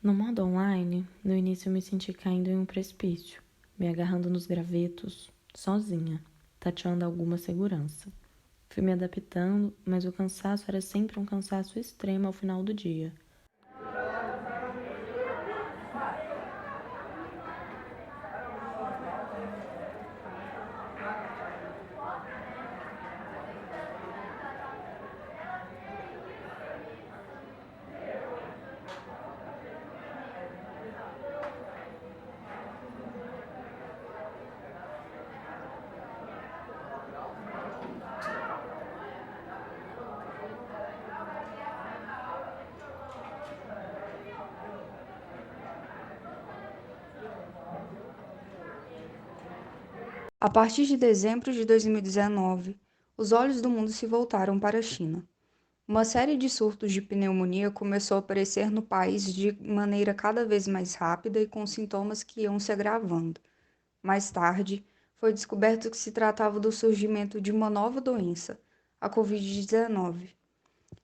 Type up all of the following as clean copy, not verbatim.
No modo online, no início eu me senti caindo em um precipício, me agarrando nos gravetos, sozinha, tateando alguma segurança. Fui me adaptando, mas o cansaço era sempre um cansaço extremo ao final do dia. A partir de dezembro de 2019, os olhos do mundo se voltaram para a China. Uma série de surtos de pneumonia começou a aparecer no país de maneira cada vez mais rápida e com sintomas que iam se agravando. Mais tarde, foi descoberto que se tratava do surgimento de uma nova doença, a Covid-19.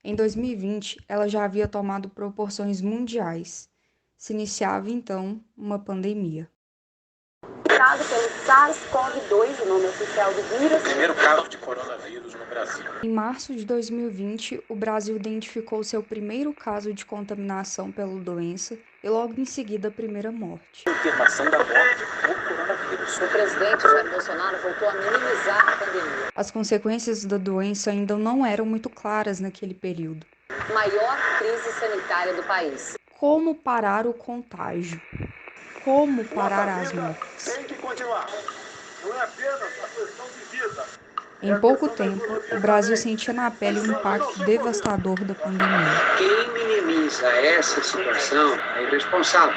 Em 2020, ela já havia tomado proporções mundiais. Se iniciava então uma pandemia. Pelo SARS-CoV-2, o nome oficial do vírus. Primeiro caso de coronavírus no Brasil. Em março de 2020, o Brasil identificou seu primeiro caso de contaminação pela doença e logo em seguida a primeira morte. Confirmação da morte por coronavírus. O presidente Jair Bolsonaro voltou a minimizar a pandemia. As consequências da doença ainda não eram muito claras naquele período. Maior crise sanitária do país. Como parar o contágio? Como parar as mortes? Tem que continuar. Não é apenas a questão de vida. Em pouco tempo, o Brasil sentia na pele o impacto devastador da pandemia. Quem minimiza essa situação é irresponsável.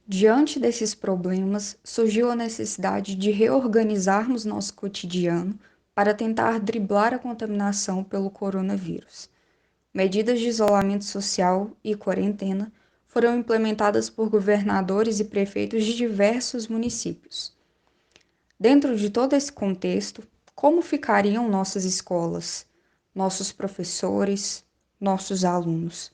Diante desses problemas, surgiu a necessidade de reorganizarmos nosso cotidiano para tentar driblar a contaminação pelo coronavírus. Medidas de isolamento social e quarentena foram implementadas por governadores e prefeitos de diversos municípios. Dentro de todo esse contexto, como ficariam nossas escolas, nossos professores, nossos alunos?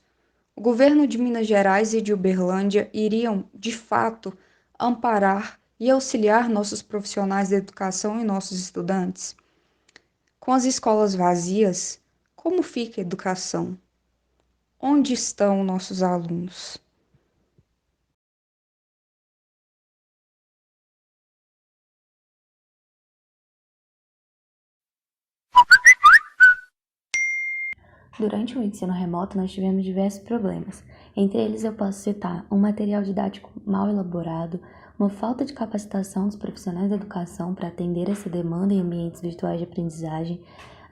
O governo de Minas Gerais e de Uberlândia iriam, de fato, amparar e auxiliar nossos profissionais da educação e nossos estudantes? Com as escolas vazias, como fica a educação? Onde estão nossos alunos? Durante o ensino remoto, nós tivemos diversos problemas. Entre eles, eu posso citar um material didático mal elaborado, uma falta de capacitação dos profissionais da educação para atender essa demanda em ambientes virtuais de aprendizagem,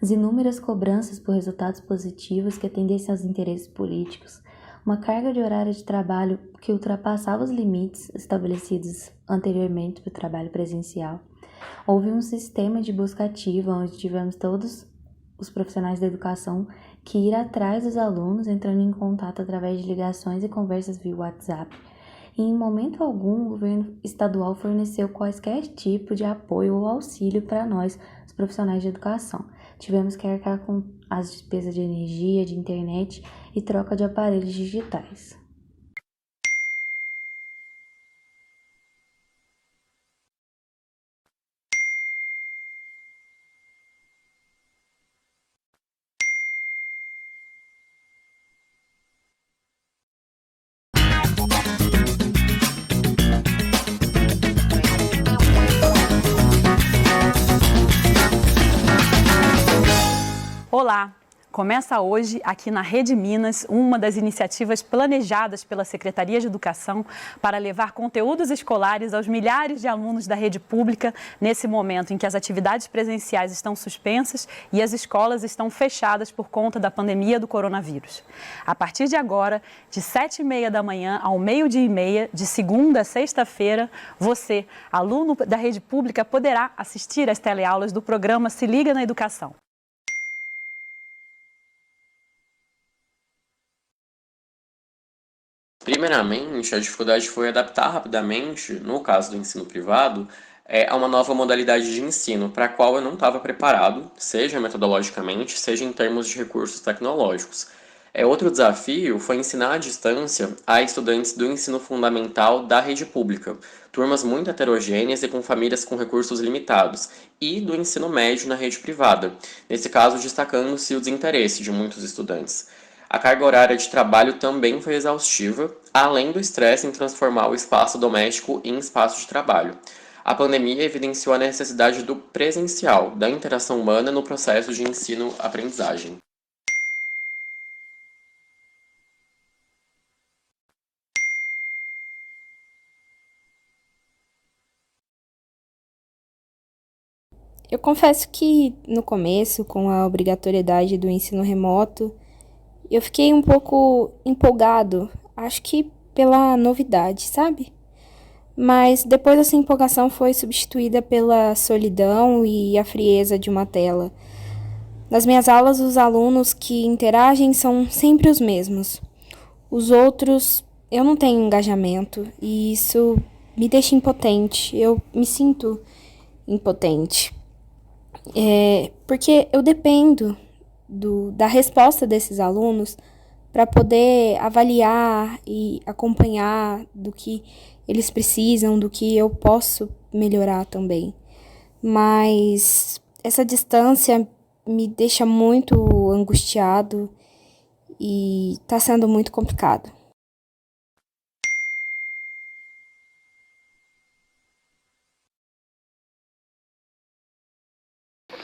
as inúmeras cobranças por resultados positivos que atendessem aos interesses políticos, uma carga de horário de trabalho que ultrapassava os limites estabelecidos anteriormente para o trabalho presencial. Houve um sistema de busca ativa, onde tivemos todos os profissionais da educação que ir atrás dos alunos, entrando em contato através de ligações e conversas via WhatsApp. E em momento algum, o governo estadual forneceu quaisquer tipo de apoio ou auxílio para nós, os profissionais de educação. Tivemos que arcar com as despesas de energia, de internet e troca de aparelhos digitais. Olá! Começa hoje, aqui na Rede Minas, uma das iniciativas planejadas pela Secretaria de Educação para levar conteúdos escolares aos milhares de alunos da rede pública nesse momento em que as atividades presenciais estão suspensas e as escolas estão fechadas por conta da pandemia do coronavírus. A partir de agora, de 7h30 da manhã ao 12h30, de segunda a sexta-feira, você, aluno da rede pública, poderá assistir às teleaulas do programa Se Liga na Educação. Primeiramente, a dificuldade foi adaptar rapidamente, no caso do ensino privado, a uma nova modalidade de ensino, para a qual eu não estava preparado, seja metodologicamente, seja em termos de recursos tecnológicos. Outro desafio foi ensinar à distância a estudantes do ensino fundamental da rede pública, turmas muito heterogêneas e com famílias com recursos limitados, e do ensino médio na rede privada, nesse caso destacando-se o desinteresse de muitos estudantes. A carga horária de trabalho também foi exaustiva, além do estresse em transformar o espaço doméstico em espaço de trabalho. A pandemia evidenciou a necessidade do presencial, da interação humana no processo de ensino-aprendizagem. Eu confesso que no começo, com a obrigatoriedade do ensino remoto, eu fiquei um pouco empolgado, acho que pela novidade, sabe? Mas depois essa empolgação foi substituída pela solidão e a frieza de uma tela. Nas minhas aulas, os alunos que interagem são sempre os mesmos. Os outros, eu não tenho engajamento e isso me deixa impotente. Eu me sinto impotente. Porque eu dependo da resposta desses alunos para poder avaliar e acompanhar do que eles precisam, do que eu posso melhorar também. Mas essa distância me deixa muito angustiado e está sendo muito complicado.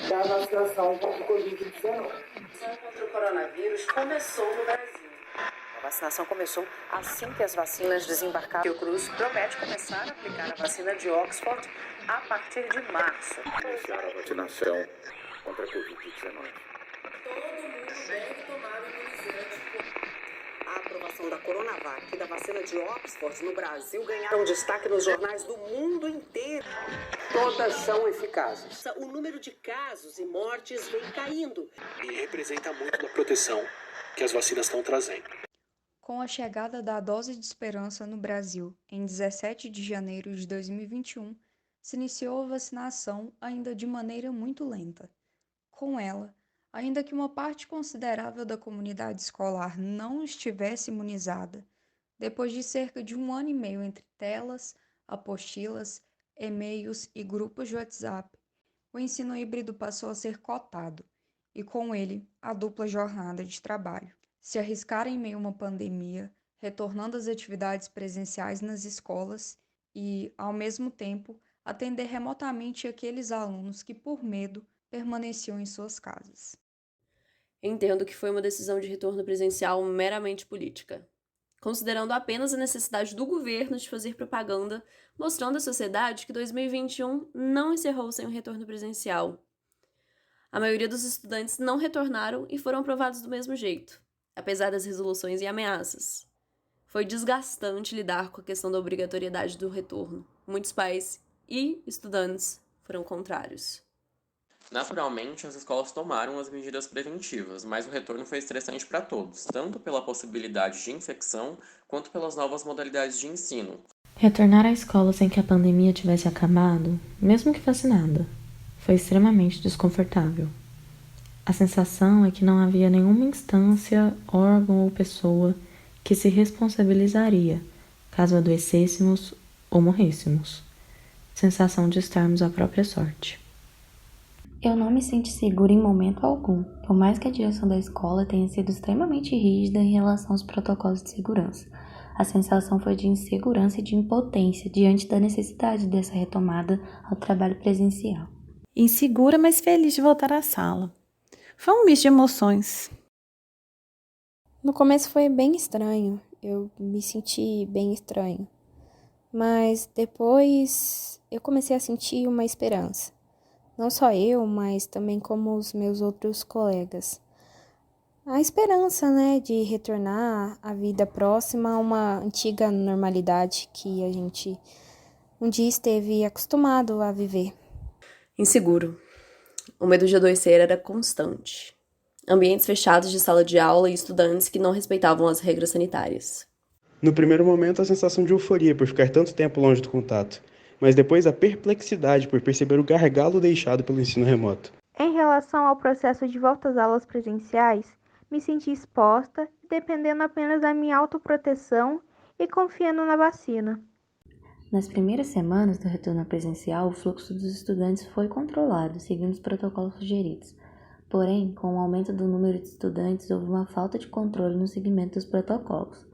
Da vacinação contra o Covid-19. A vacinação contra o coronavírus começou no Brasil. A vacinação começou assim que as vacinas desembarcaram. O Cruz promete começar a aplicar a vacina de Oxford a partir de março. Iniciar a vacinação contra a Covid-19. Todo mundo deve tomar o imunizante. A aprovação da Coronavac e da vacina de Oxford no Brasil ganharam destaque nos jornais do mundo inteiro. Todas são eficazes. O número de casos e mortes vem caindo. E representa muito da proteção que as vacinas estão trazendo. Com a chegada da dose de esperança no Brasil em 17 de janeiro de 2021, se iniciou a vacinação ainda de maneira muito lenta. Com ela, ainda que uma parte considerável da comunidade escolar não estivesse imunizada, depois de cerca de 1 ano e meio entre telas, apostilas, e-mails e grupos de WhatsApp, o ensino híbrido passou a ser cotado, e com ele, a dupla jornada de trabalho. Se arriscar em meio a uma pandemia, retornando às atividades presenciais nas escolas e, ao mesmo tempo, atender remotamente aqueles alunos que, por medo, permaneciam em suas casas. Entendo que foi uma decisão de retorno presencial meramente política, considerando apenas a necessidade do governo de fazer propaganda, mostrando à sociedade que 2021 não encerrou sem o retorno presencial. A maioria dos estudantes não retornaram e foram aprovados do mesmo jeito, apesar das resoluções e ameaças. Foi desgastante lidar com a questão da obrigatoriedade do retorno. Muitos pais e estudantes foram contrários. Naturalmente, as escolas tomaram as medidas preventivas, mas o retorno foi estressante para todos, tanto pela possibilidade de infecção quanto pelas novas modalidades de ensino. Retornar à escola sem que a pandemia tivesse acabado, mesmo que vacinada, foi extremamente desconfortável. A sensação é que não havia nenhuma instância, órgão ou pessoa que se responsabilizaria caso adoecêssemos ou morrêssemos. Sensação de estarmos à própria sorte. Eu não me senti segura em momento algum, por mais que a direção da escola tenha sido extremamente rígida em relação aos protocolos de segurança. A sensação foi de insegurança e de impotência diante da necessidade dessa retomada ao trabalho presencial. Insegura, mas feliz de voltar à sala. Foi um misto de emoções. No começo foi bem estranho, eu me senti bem estranho. Mas depois eu comecei a sentir uma esperança. Não só eu, mas também como os meus outros colegas. A esperança, de retornar à vida próxima a uma antiga normalidade que a gente um dia esteve acostumado a viver. Inseguro. O medo de adoecer era constante. Ambientes fechados de sala de aula e estudantes que não respeitavam as regras sanitárias. No primeiro momento, a sensação de euforia por ficar tanto tempo longe do contato, mas depois a perplexidade por perceber o gargalo deixado pelo ensino remoto. Em relação ao processo de volta às aulas presenciais, me senti exposta, dependendo apenas da minha autoproteção e confiando na vacina. Nas primeiras semanas do retorno presencial, o fluxo dos estudantes foi controlado, seguindo os protocolos sugeridos. Porém, com o aumento do número de estudantes, houve uma falta de controle no seguimento dos protocolos.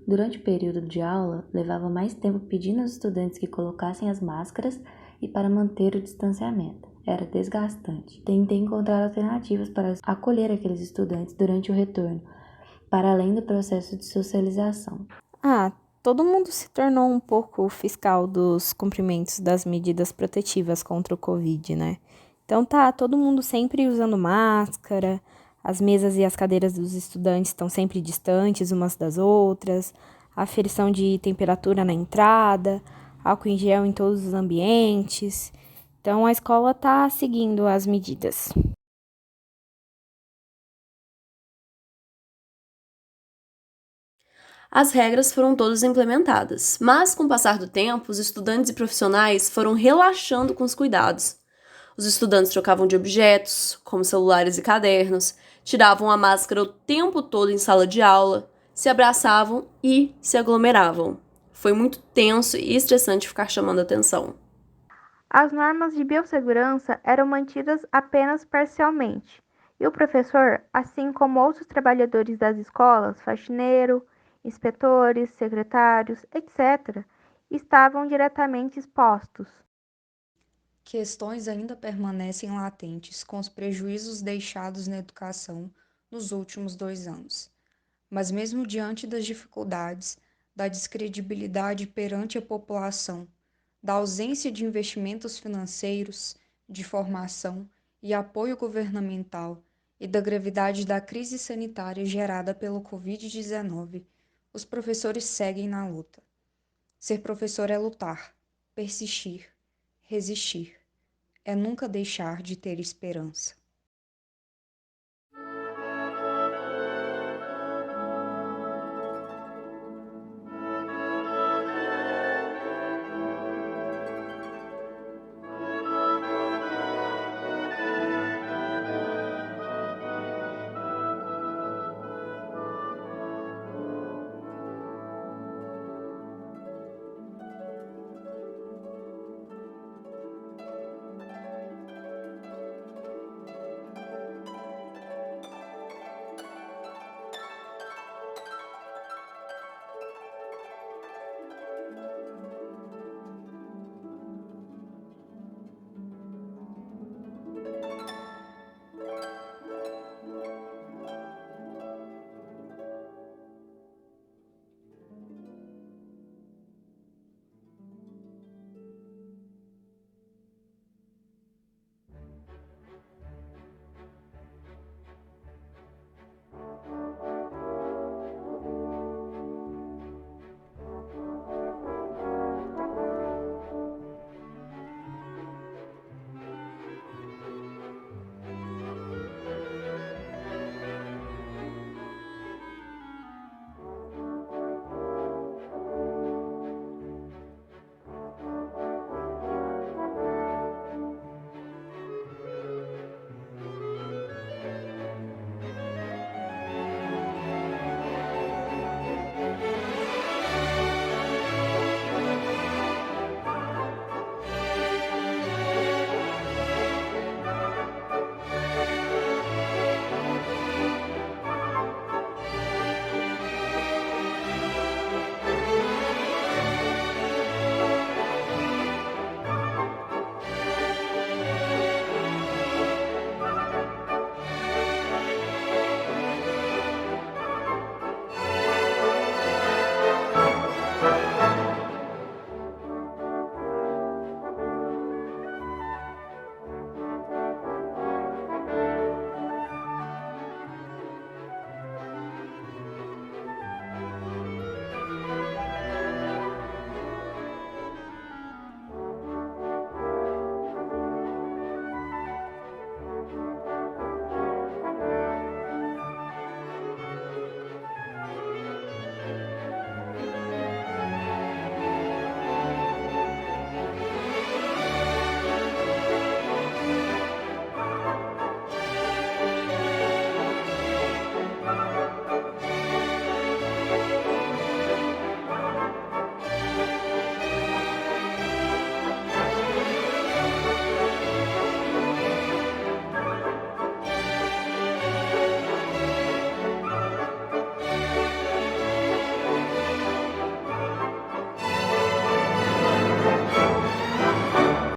Durante o período de aula, levava mais tempo pedindo aos estudantes que colocassem as máscaras e para manter o distanciamento. Era desgastante. Tentei encontrar alternativas para acolher aqueles estudantes durante o retorno, para além do processo de socialização. Todo mundo se tornou um pouco fiscal dos cumprimentos das medidas protetivas contra o Covid, né? Então tá todo mundo sempre usando máscara, as mesas e as cadeiras dos estudantes estão sempre distantes umas das outras, aferição de temperatura na entrada, álcool em gel em todos os ambientes. Então a escola tá seguindo as medidas. As regras foram todas implementadas, mas com o passar do tempo, os estudantes e profissionais foram relaxando com os cuidados. Os estudantes trocavam de objetos, como celulares e cadernos, tiravam a máscara o tempo todo em sala de aula, se abraçavam e se aglomeravam. Foi muito tenso e estressante ficar chamando atenção. As normas de biossegurança eram mantidas apenas parcialmente, e o professor, assim como outros trabalhadores das escolas, faxineiro, inspetores, secretários, etc., estavam diretamente expostos. Questões ainda permanecem latentes com os prejuízos deixados na educação nos últimos 2 anos. Mas mesmo diante das dificuldades, da descredibilidade perante a população, da ausência de investimentos financeiros, de formação e apoio governamental e da gravidade da crise sanitária gerada pelo Covid-19, os professores seguem na luta. Ser professor é lutar, persistir, resistir. É nunca deixar de ter esperança.